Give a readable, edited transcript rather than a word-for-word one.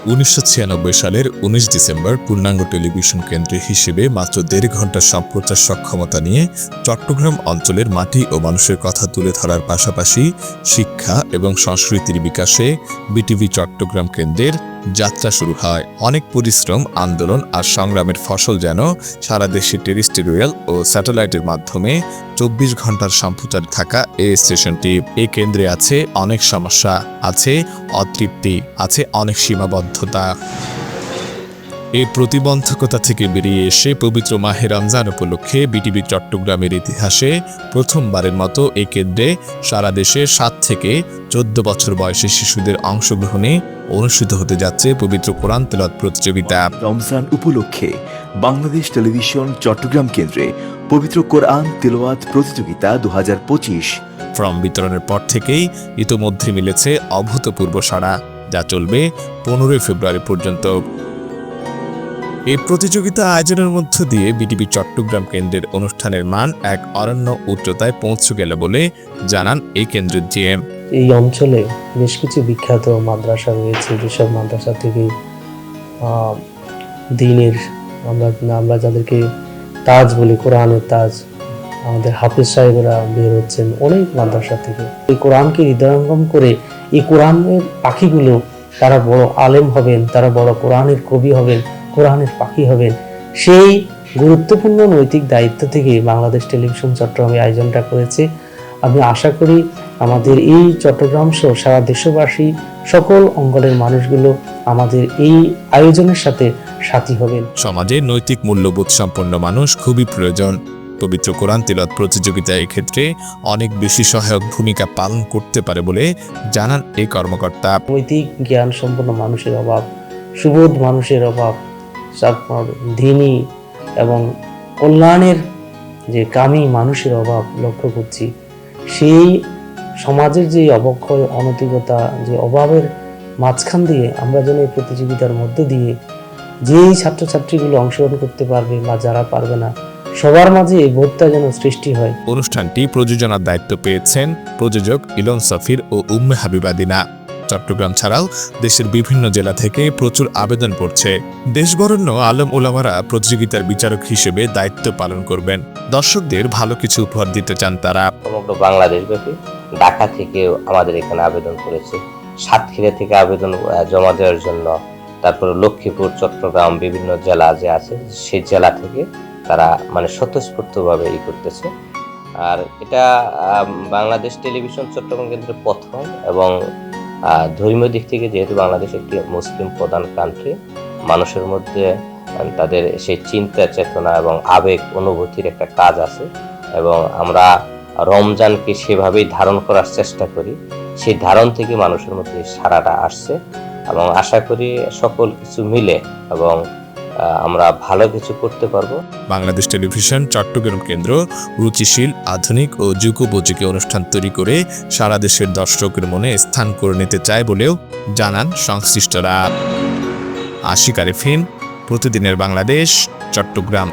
1996 সালের 19 ডিসেম্বর পূর্ণাঙ্গ টেলিভিশন কেন্দ্র হিসেবে মাত্র 1.5 ঘন্টার সম্প্রচার সক্ষমতা নিয়ে চট্টগ্রাম অঞ্চলের মাটি ও মানুষের কথা তুলে ধরার পাশাপাশি শিক্ষা এবং সংস্কৃতির বিকাশে বিটিভি চট্টগ্রাম কেন্দ্রের যাত্রা শুরু হয়। অনেক পরিশ্রম, আন্দোলন আর সংগ্রামের ফসল যেন সারা দেশে টেরিস্টেরিয়াল ও স্যাটেলাইটের মাধ্যমে 24 ঘন্টার সম্প্রচার থাকা এই স্টেশনটি। এই কেন্দ্রে আছে অনেক সমস্যা, আছে অতৃপ্তি, আছে অনেক সীমাবদ্ধতা। এই প্রতিবন্ধকতা থেকে বেরিয়ে এসে পবিত্র মাহে রমজান উপলক্ষে বিটিভি চট্টগ্রামের ইতিহাসে প্রথমবারের মতো এই কেন্দ্রে সারা দেশে 7 থেকে 14 বছর বয়সী শিশুদের অংশগ্রহণে অনুষ্ঠিত হতে যাচ্ছে পবিত্র কোরআন তেলাওয়াত প্রতিযোগিতা। রমজান উপলক্ষে বাংলাদেশ টেলিভিশন চট্টগ্রাম কেন্দ্রে পবিত্র কোরআন তেলাওয়াত প্রতিযোগিতা 2025 ফর্ম বিতরণের পর থেকেই ইতোমধ্যে মিলেছে অভূতপূর্ব সাড়া, যা চলবে 15 ফেব্রুয়ারি পর্যন্ত। এই প্রতিযোগিতা আয়োজনের মধ্য দিয়ে বিটিভি চট্টগ্রাম কেন্দ্রের অনুষ্ঠানের মান এক অনন্য উচ্চতায় পৌঁছে গেল বলে জানান এই কেন্দ্রের জিএম। এই অঞ্চলে বেশ কিছু বিখ্যাত মাদ্রাসা রয়েছে, যেসব মাদ্রাসা থেকে দিনের আমরা যাদেরকে তাজ বলি, কোরআনের তাজ, আমাদের হাফিজ সাহেবরা বের হচ্ছেন অনেক মাদ্রাসা থেকে। এই কোরআনকে হৃদয়ঙ্গম করে এই কোরআনের পাখিগুলো তারা বড় আলেম হবেন, তারা বড় কোরআনের কবি হবেন, কোরআনের পাখি হবেন। সেই গুরুত্বপূর্ণ নৈতিক দায়িত্ব থেকে বাংলাদেশ টেলিভিশন চট্টগ্রামে আয়োজনটা করেছে। আমি আশা করি আমাদের এই চট্টগ্রাম সহ সারা দেশবাসী সকল অঙ্গনের মানুষগুলো আমাদের এই আয়োজনের সাথে সাথী হবেন। সমাজে নৈতিক মূল্যবোধ সম্পন্ন মানুষ খুবই প্রয়োজন। পবিত্র কোরআন তেলাওয়াত প্রতিযোগিতা ক্ষেত্রে অনেক বেশি সহায়ক ভূমিকা পালন করতে পারে বলে জানান এই কর্মকর্তা। নৈতিক জ্ঞান সম্পন্ন মানুষের অভাব, সুবোধ মানুষের অভাব, দিনী এবং কল্যাণের যে কামী মানুষের অভাব লক্ষ্য করছি। সেই সমাজের যে অবক্ষয়, অনৈতিকতা, যে অভাবের মাঝখান দিয়ে আমরা যেন এই প্রতিযোগিতার মধ্য দিয়ে যেই ছাত্রছাত্রীগুলো অংশগ্রহণ করতে পারবে বা যারা পারবে না, সবার মাঝে এই বোধটা যেন সৃষ্টি হয়। অনুষ্ঠানটি প্রযোজনার দায়িত্ব পেয়েছেন প্রযোজক ইলন সফির ও উম্মে হাবিবা দিনা। চট্টগ্রাম ছাড়াও দেশের বিভিন্ন জেলা থেকে প্রচুর আবেদন পড়ছে। দেশবরেণ্য আলেম ওলামারা প্রতিযোগিতার বিচারক হিসেবে দায়িত্ব পালন করবেন। দর্শকদের ভালো কিছু উপহার দিতে চান তারা। সমগ্র বাংলাদেশব্যাপী ঢাকা থেকেও আমাদের এখানে আবেদন করেছে, সাতক্ষীরা থেকে আবেদন জমা দেওয়ার জন্য, তারপরে লক্ষ্মীপুর, চট্টগ্রাম, বিভিন্ন জেলা যে আছে সেই জেলা থেকে তারা স্বতঃস্ফূর্তভাবে করতেছে। আর এটা বাংলাদেশ টেলিভিশন চট্টগ্রাম কেন্দ্রের প্রথম, এবং ধর্মীয় দিক থেকে যেহেতু বাংলাদেশ একটি মুসলিম প্রধান কান্ট্রি, মানুষের মধ্যে তাদের সেই চিন্তা চেতনা এবং আবেগ অনুভূতির একটা কাজ আছে, এবং আমরা রমজানকে সেভাবেই ধারণ করার চেষ্টা করি। সেই ধারণ থেকে মানুষের মধ্যে সাড়াটা আসছে, এবং আশা করি সকল কিছু মিলে এবং আমরা ভালো কিছু করতে পারবো। বাংলাদেশ টেলিভিশন চট্টগ্রাম কেন্দ্র রুচিশীল, আধুনিক ও যুগোপযোগী অনুষ্ঠান তৈরি করে সারা দেশের দর্শকের মনে স্থান করে নিতে চায় বলেও জানান সংশ্লিষ্টরা। আশিক আরেফিন, প্রতিদিনের বাংলাদেশ, চট্টগ্রাম।